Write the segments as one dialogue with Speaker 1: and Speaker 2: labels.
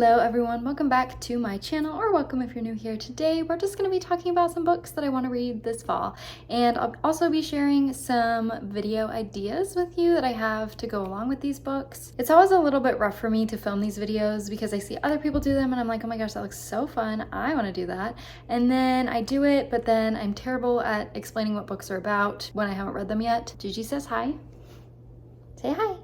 Speaker 1: Hello everyone, welcome back to my channel, or welcome if you're new here. Today we're just going to be talking about some books that I want to read this fall, and I'll also be sharing some video ideas with you that I have to go along with these books. It's always a little bit rough for me to film these videos because I see other people do them and I'm like, oh my gosh, that looks so fun, I want to do that. And then I do it, but then I'm terrible at explaining what books are about when I haven't read them yet. Gigi says hi. Say hi.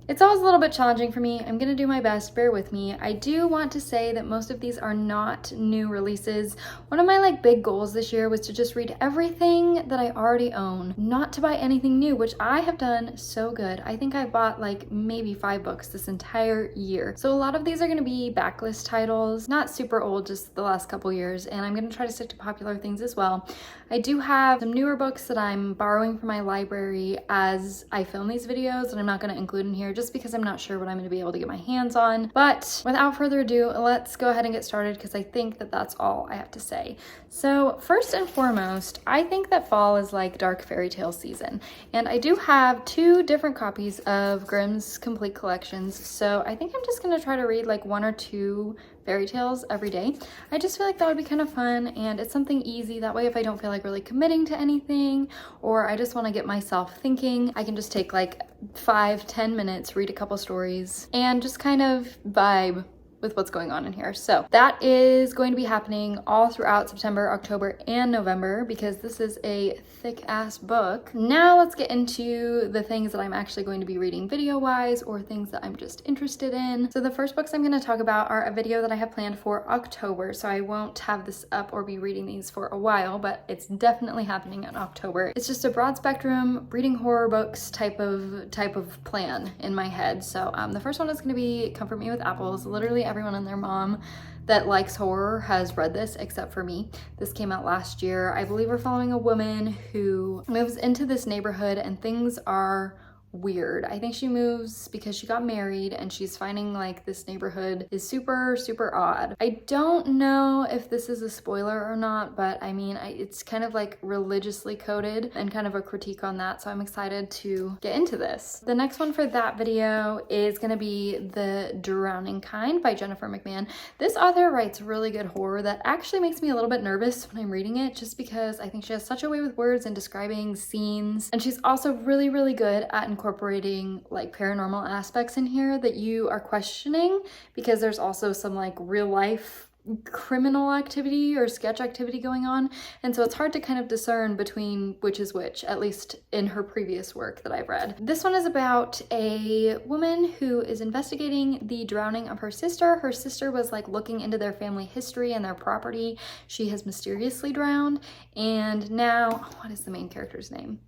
Speaker 1: It's always a little bit challenging for me. I'm gonna do my best, bear with me. I do want to say that most of these are not new releases. One of my big goals this year was to just read everything that I already own, not to buy anything new, which I have done so good. I think I've bought maybe 5 books this entire year. So a lot of these are gonna be backlist titles, not super old, just the last couple years, and I'm gonna try to stick to popular things as well. I do have some newer books that I'm borrowing from my library as I film these videos, and I'm not gonna include in here just because I'm not sure what I'm going to be able to get my hands on. But without further ado, let's go ahead and get started because I think that that's all I have to say. So first and foremost, I think that fall is like dark fairy tale season, and I do have 2 different copies of Grimm's Complete Collections, so I think I'm just going to try to read 1 or 2 fairy tales every day. I just feel like that would be kind of fun, and it's something easy. That way, if I don't feel like really committing to anything, or I just want to get myself thinking, I can just take 5-10 minutes, read a couple stories, and just kind of vibe with what's going on in here. So that is going to be happening all throughout September, October, and November because this is a thick ass book. Now let's get into the things that I'm actually going to be reading video wise, or things that I'm just interested in. So the first books I'm going to talk about are a video that I have planned for October, so I won't have this up or be reading these for a while, but it's definitely happening in October. It's just a broad spectrum reading horror books type of plan in my head. So the first one is going to be Comfort Me with Apples. Literally everyone and their mom that likes horror has read this except for me. This came out last year. I believe we're following a woman who moves into this neighborhood and things are weird. I think she moves because she got married and she's finding this neighborhood is super, super odd. I don't know if this is a spoiler or not, but I mean, it's kind of religiously coded and kind of a critique on that, so I'm excited to get into this. The next one for that video is gonna be The Drowning Kind by Jennifer McMahon. This author writes really good horror that actually makes me a little bit nervous when I'm reading it, just because I think she has such a way with words and describing scenes, and she's also really, really good at incorporating paranormal aspects in here that you are questioning, because there's also some real life criminal activity or sketch activity going on, and so it's hard to kind of discern between which is which, at least in her previous work that I've read. This one is about a woman who is investigating the drowning of her sister. Her sister was looking into their family history and their property. She has mysteriously drowned, and now, what is the main character's name?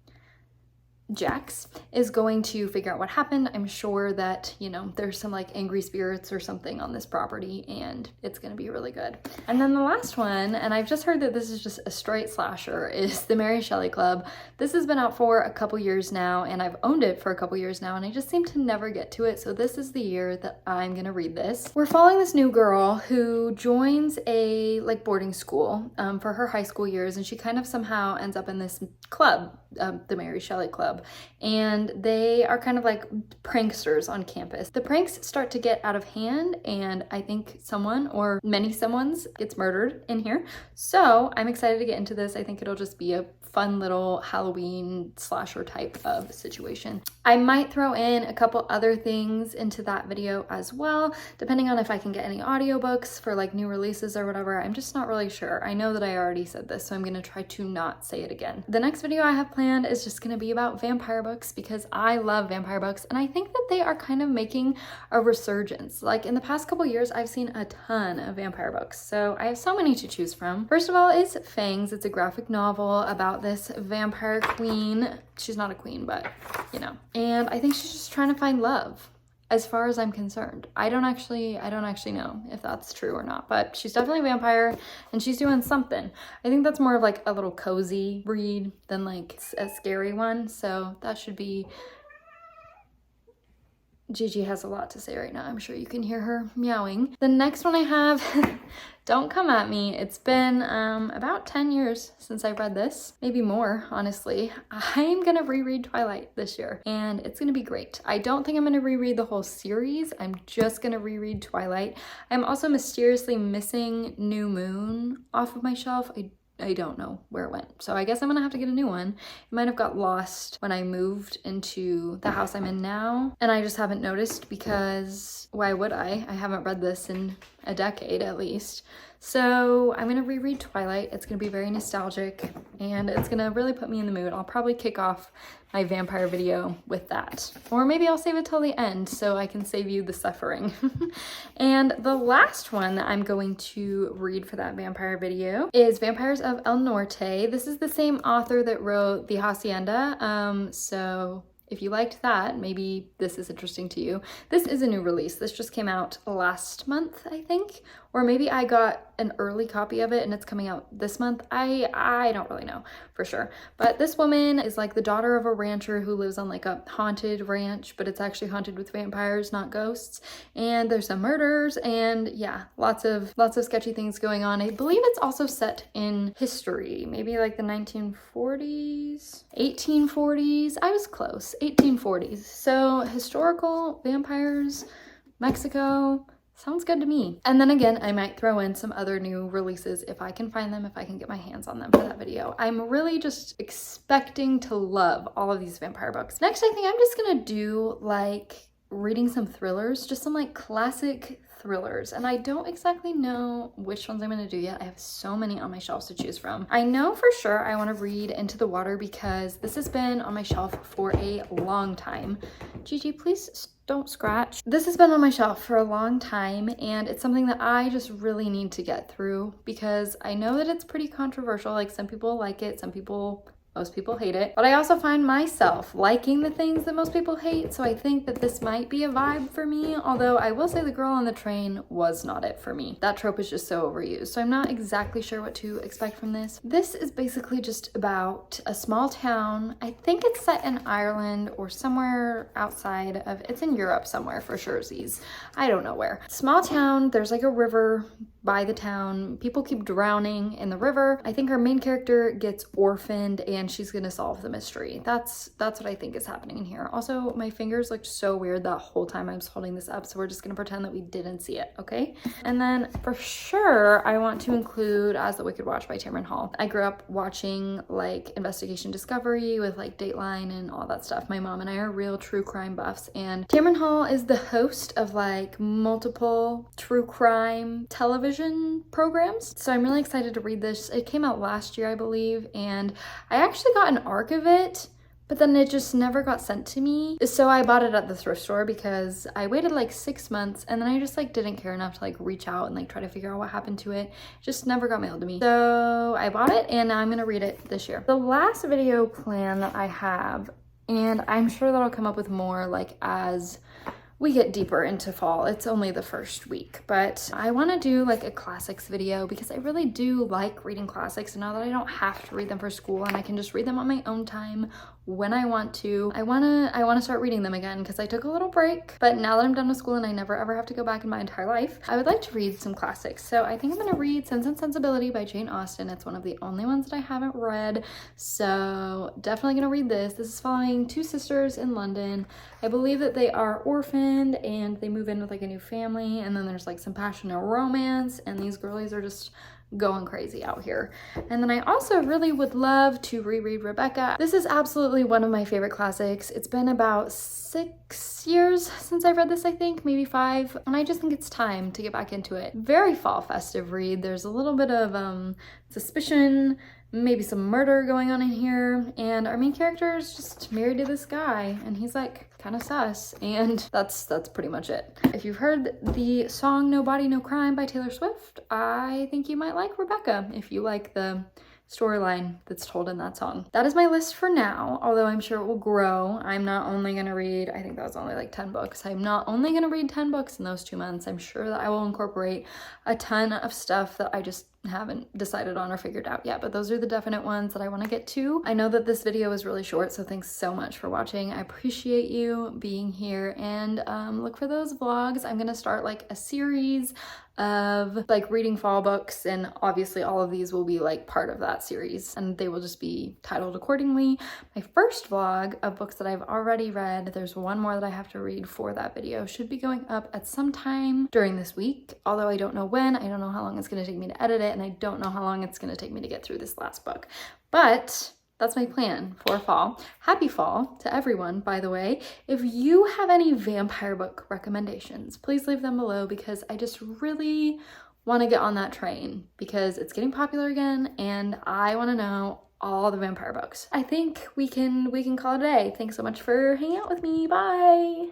Speaker 1: Jax is going to figure out what happened. I'm sure that, there's some angry spirits or something on this property, and it's gonna be really good. And then the last one, and I've just heard that this is just a straight slasher, is The Mary Shelley Club. This has been out for a couple years now, and I've owned it for a couple years now, and I just seem to never get to it, so this is the year that I'm gonna read this. We're following this new girl who joins a boarding school for her high school years, and she kind of somehow ends up in this club, the Mary Shelley Club, and they are kind of pranksters on campus. The pranks start to get out of hand, and I think someone or many someones gets murdered in here. So I'm excited to get into this. I think it'll just be a fun little Halloween slasher type of situation. I might throw in a couple other things into that video as well, depending on if I can get any audiobooks for new releases or whatever. I'm just not really sure. I know that I already said this, so I'm gonna try to not say it again. The next video I have planned is just gonna be about vampire books because I love vampire books, and I think that they are kind of making a resurgence. In the past couple years, I've seen a ton of vampire books, so I have so many to choose from. First of all is Fangs. It's a graphic novel about this vampire queen. She's not a queen, but and I think she's just trying to find love, as far as I'm concerned. I don't actually know if that's true or not, but she's definitely a vampire and she's doing something. I think that's more of a little cozy read than a scary one, so that should be Gigi has a lot to say right now. I'm sure you can hear her meowing. The next one I have, don't come at me. It's been about 10 years since I read this, maybe more, honestly. I'm gonna reread Twilight this year, and it's gonna be great. I don't think I'm gonna reread the whole series. I'm just gonna reread Twilight. I'm also mysteriously missing New Moon off of my shelf. I don't know where it went. So I guess I'm gonna have to get a new one. It might have got lost when I moved into the house I'm in now, and I just haven't noticed because why would I? I haven't read this in a decade at least. So I'm gonna reread Twilight. It's gonna be very nostalgic and it's gonna really put me in the mood. I'll probably kick off my vampire video with that. Or maybe I'll save it till the end so I can save you the suffering. And the last one that I'm going to read for that vampire video is Vampires of El Norte. This is the same author that wrote The Hacienda. So if you liked that, maybe this is interesting to you. This is a new release. This just came out last month, I think. Or maybe I got an early copy of it and it's coming out this month. I don't really know for sure. But this woman is like the daughter of a rancher who lives on like a haunted ranch, but it's actually haunted with vampires, not ghosts. And there's some murders and yeah, lots of sketchy things going on. I believe it's also set in history, maybe like the 1940s, 1840s. I was close, 1840s. So historical vampires, Mexico. Sounds good to me. And then again, I might throw in some other new releases if I can find them, if I can get my hands on them for that video. I'm really just expecting to love all of these vampire books. Next, I think I'm just gonna do like reading some thrillers, just some like classic thrillers. And I don't exactly know which ones I'm gonna do yet. I have so many on my shelves to choose from. I know for sure I wanna read Into the Water because this has been on my shelf for a long time. Gigi, please don't scratch. This has been on my shelf for a long time and it's something that I just really need to get through because I know that it's pretty controversial. Like some people like it, most people hate it, but I also find myself liking the things that most people hate, so I think that this might be a vibe for me, although I will say The Girl on the Train was not it for me. That trope is just so overused, so I'm not exactly sure what to expect from this. This is basically just about a small town. I think it's set in Ireland or somewhere outside of, it's in Europe somewhere for surezies. I don't know where. Small town, there's like a river by the town. People keep drowning in the river. I think our main character gets orphaned and she's gonna solve the mystery. That's what I think is happening in here. Also, my fingers looked so weird that whole time I was holding this up, so we're just gonna pretend that we didn't see it, okay? And then for sure, I want to include As the Wicked Watch by Tamron Hall. I grew up watching like Investigation Discovery with like Dateline and all that stuff. My mom and I are real true crime buffs, and Tamron Hall is the host of like multiple true crime television programs. So I'm really excited to read this. It came out last year, I believe, and I actually got an arc of it, but then it just never got sent to me. So I bought it at the thrift store because I waited like 6 months and then I just like didn't care enough to like reach out and like try to figure out what happened to it. It just never got mailed to me. So I bought it and now I'm gonna read it this year. The last video plan that I have, and I'm sure that I'll come up with more like as we get deeper into fall. It's only the first week, but I want to do like a classics video because I really do like reading classics, and now that I don't have to read them for school and I can just read them on my own time when I want to, I want to start reading them again because I took a little break, but now that I'm done with school and I never ever have to go back in my entire life, I would like to read some classics. So I think I'm going to read Sense and Sensibility by Jane Austen. It's one of the only ones that I haven't read, so definitely going to read this. This is following two sisters in London. I believe that they are orphaned and they move in with like a new family, and then there's like some passionate romance, and these girlies are just going crazy out here. And then I also really would love to reread Rebecca. This is absolutely one of my favorite classics. It's been about 6 years since I've read this, I think, maybe 5, and I just think it's time to get back into it. Very fall festive read. There's a little bit of suspicion, maybe some murder going on in here, and our main character is just married to this guy and he's like kind of sus, and that's pretty much it. If you've heard the song No Body No Crime by Taylor Swift, I think you might like Rebecca if you like the storyline that's told in that song. That is my list for now, although I'm sure it will grow. I'm not only gonna read, I think that was only like 10 books. I'm not only gonna read 10 books in those 2 months. I'm sure that I will incorporate a ton of stuff that I just haven't decided on or figured out yet, but those are the definite ones that I want to get to. I know that this video is really short, so thanks so much for watching. I appreciate you being here, and look for those vlogs. I'm gonna start like a series of like reading fall books, and obviously all of these will be like part of that series, and they will just be titled accordingly. My first vlog of books that I've already read, there's one more that I have to read for that video, should be going up at some time during this week, although I don't know when. I don't know how long it's going to take me to edit it, and I don't know how long it's going to take me to get through this last book, but that's my plan for fall. Happy fall to everyone, by the way. If you have any vampire book recommendations, please leave them below, because I just really want to get on that train because it's getting popular again and I want to know all the vampire books. I think we can call it a day. Thanks so much for hanging out with me. Bye.